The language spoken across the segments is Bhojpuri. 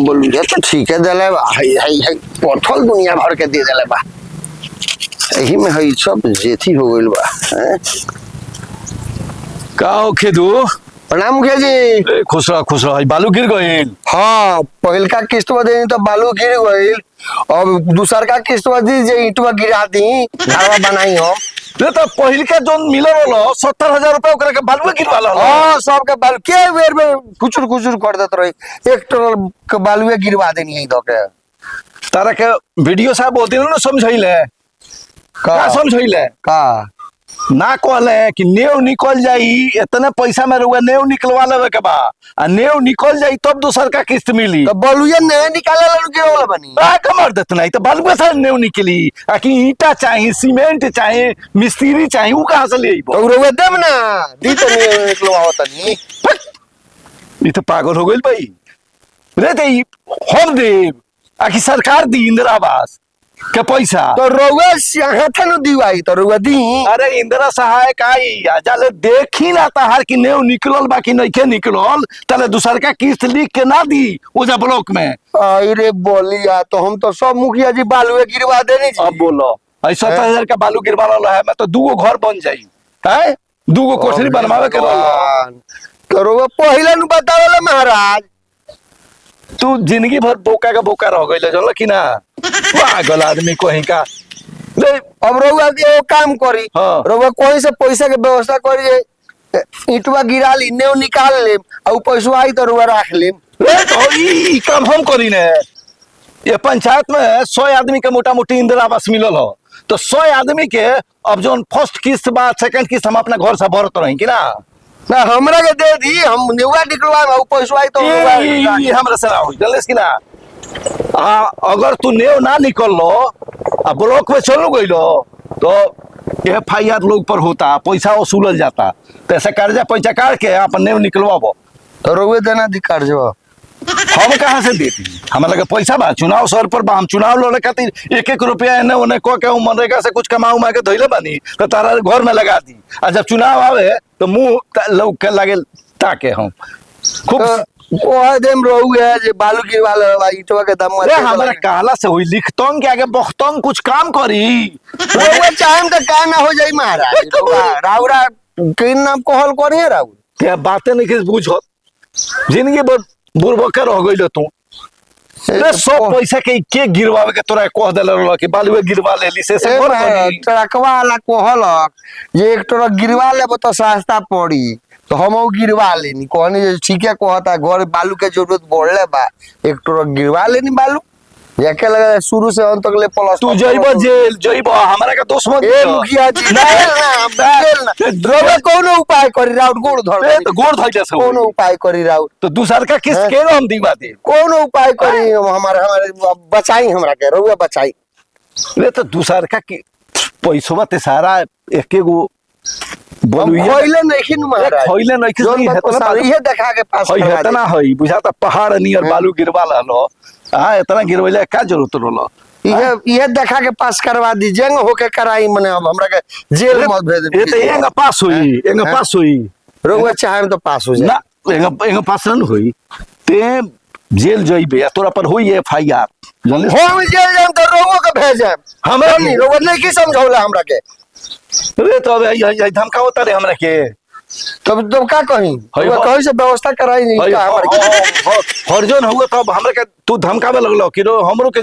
बोलिए तो ठीक है दिले बा हई हई हई पथल दुनिया भर के दे दिले बा यही में हई सब जेथी हो गइल बा का हो खेदू प्रणाम मुखिया जी। खुश रह बालू गिर गइल। हाँ पहल का किस्त दे तो बालू गिर गइल और दूसर का किस्त दी जे ईंटवा गिरा दी घरवा बनाई हम। रे तो पहिल का जोन मिलल रहो 70,000 रुपया ओकरा के बालू गिरवा लो। हाँ सबके बालू के बेर में खुचुर खुचुर कर देत रही 1 टन के बालुए गिरवा देनी है दो के। तारा के वीडियो साहब बोलते ना समझैले का समझैले का ना कहले कि नेव निकल जाई इतने पैसा में रुआ नेव निकलवा लेवे के बा आ नेव निकल जाई तब दूसर का किस्त मिली तो बालुए ने निकाले ला के वाला बनी आ कमर देत नहीं तो बालू से नेव निकली आ कि ईटा चाहिए सीमेंट चाहिए मिस्त्री चाहिए वो कहां से ले आइबो तो रोवे देम ना दी तो नहीं निकलवा होता नहीं। ये तो पागल हो गइल भाई रे ते हम देव आ कि सरकार दी इंदिरा आवास के पैसा तो रोवे हाथ न दीवाई तो रोवे दी। अरे इंदिरा सहायक आई जाले देखी ना ताहार की नेव निकलल बाकी नइखे निकलल तले दूसर का किस्त लिख के ना दी ओजा ब्लॉक में। अरे बोलिया तो हम तो सब मुखिया जी बालुए गिरवा देनी जी। अब बोलो 70,000 का बालू गिरवा ला है मैं तो 2 घर बन जाई है 2 कोठरी बनवावे के रहल तो रोवे पहले नु बतावेला महाराज तू जिंदगी भर बोका का बोका रह गइल जानल कि ना पागल आदमी कहीं का ले अब रोवा ये काम करी हाँ। रोवा कोई से पैसा के व्यवस्था करी ईटवा गिरा ली नेव निकाल ले और पैसा आई तो रोवा रख ले। ले तो ई काम हम करी ने ये पंचायत में 100 आदमी के मोटा मोटी इंदिरा आवास मिलल हो तो 100 आदमी के अब जोन फर्स्ट किस्त बा सेकंड किस्त हम अपना घर से भरत रही कि ना ना हमरा के दे दी हम नेवा निकलवा और पैसा आई तो ई हमरा से ना होई जानले कि ना अगर तू नेव ना निकल लो आ ब्लॉक में चलो गइलो तो FIR लोग पर होता पैसा वसूलल जाता तो ऐसे कर्जा पैसा काट के अपन नेव निकलवाबो तो रोवे देना अधिकार जो हम कहाँ से देती हमारे लगे पैसा बा चुनाव सर पर बा हम चुनाव लड़े खातिर 1-1 रुपया एने ओने को के मनरेगा से कुछ कमा उमा के धइले बानी तो तारा घर में लगा दी और जब चुनाव आवे तो मुंह लोग के लगे ताके हम खूब ओह देम रोवे जे बालू गिरवा ले ईटवा के दाम अरे हमारा काला से हुई लिखतों के आगे बख्तों कुछ काम करी रोवे चाहे तो का ना हो जाई महाराज राउरा किन नाम कहल करी राउर क्या बातें नहीं किस बुझो जिंदगी बहुत बुरबकर हो गइल तू रे सब पैसा के गिरवावे के तोरा कह देले रहल कि बालुए गिरवा लेली से घर बनी ट्रकवा वाला कहलक जे 1 ट्रक गिरवा लेब तो सस्ता पड़ी तो हम गिरवा लेनी कहनी जे ठीक है कहता घर बालू के जरूरत बढ़ले बा 1 ट्रक गिरवा लेनी बालू एके लगे शुरू से अंत तक ले प्लस तू जइबो जेल जइबो हमरा का दोस्त मत ए मुखिया जी जेल ना द्रव्य कोनो उपाय करी राउत गोड़ धर ए तो गोड़ धइले से कोनो उपाय करी राउत तो दूसर का किस्त के हम दीवा दे कोनो उपाय करी हमारे बचाई हमरा के रोवे बचाई रे तो दूसर का पैसवा ते सारा एके गो खोइले नहीं महाराज खोइले नहीं जोन ये देखा के पास होई इतना होई बुझाता पहाड़ नियर बालू गिरवा लो हां इतना गिरवले का जरूरत रहलो ये देखा के पास करवा दी जंग होके कराई मने अब हमरा के जेल मत भेज दे ये तो एंगा पास हुई रोवे चाहे तो पास हो जाए ना एंगा पास न होई ते जेल जइबे तोरा पर होई FIR जानले हम जेल जाम तो रोवो के भेजे हमरा नहीं रोवे नहीं की समझौला हमरा के रे तो अब धमका होता रे हमरा के तब का कहीं कहीं से व्यवस्था कराई नहीं का हमारे हरजन हुआ तब हमरा के तू धमकावे लगलो कि हमरो के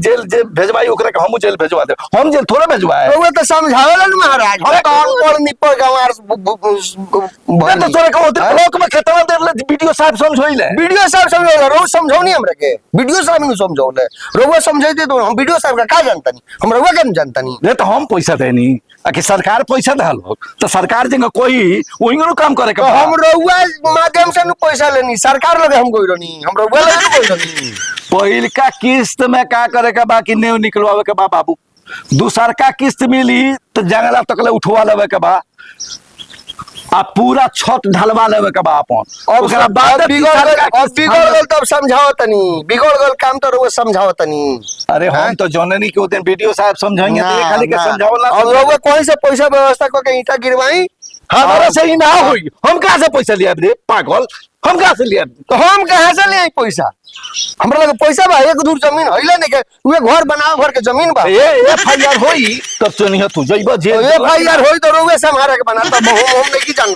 जेल जे भेजवाई ओकरा के हम जेल भेजवा दे हम जेल थोड़ा भेजवाए वो तो समझावेला न महाराज हम कौन पर निपर गवार तो तोरे को ब्लॉक में खेतवा देले वीडियो साहब समझोइले वीडियो साहब समझौला रोज समझौनी हमरा के वीडियो साहब ने समझौले रोवा समझाइते तो हम वीडियो साहब का जानता नहीं हम रोवा के जानता नहीं रे तो हम पैसा देनी कि सरकार पैसा दे तो सरकार जंग कोई वही काम करे के हम रोवा माध्यम से पैसा लेनी सरकार लगे हम कोई नहीं हम रोवा लगे पहिल का किस्त में का करे के बाकी नेव निकलवावे के बा बाबू दूसर का किस्त मिली तो जंगला तक ले उठवा लेवे के बा आ पूरा छत ढलवा लेवे के बा अपन ओकरा बाद बिगड़ गल तब समझाओ तनी बिगड़ गल काम तो रोवा समझाओ तनी अरे हम तो जननी के दिन वीडियो साहब समझाएंगे तो खाली के समझावला अब रोवा कोई से पैसा व्यवस्था करके ईटा गिरवाई हमारा से ही ना हुई, हम कहाँ से पैसा लिया रे पागल, हम कहाँ से लिया? तो हम कहाँ से ले आई पैसा? हमरा लगे पैसा बा, एक दूर जमीन हइले नहीं के उहे घर बनाओ, घर के जमीन बा। एफआईआर होई तब चनिया तू जइबा जेल। एफआईआर होई तो रोवे से हमारे के बना, तब हम नहीं की जान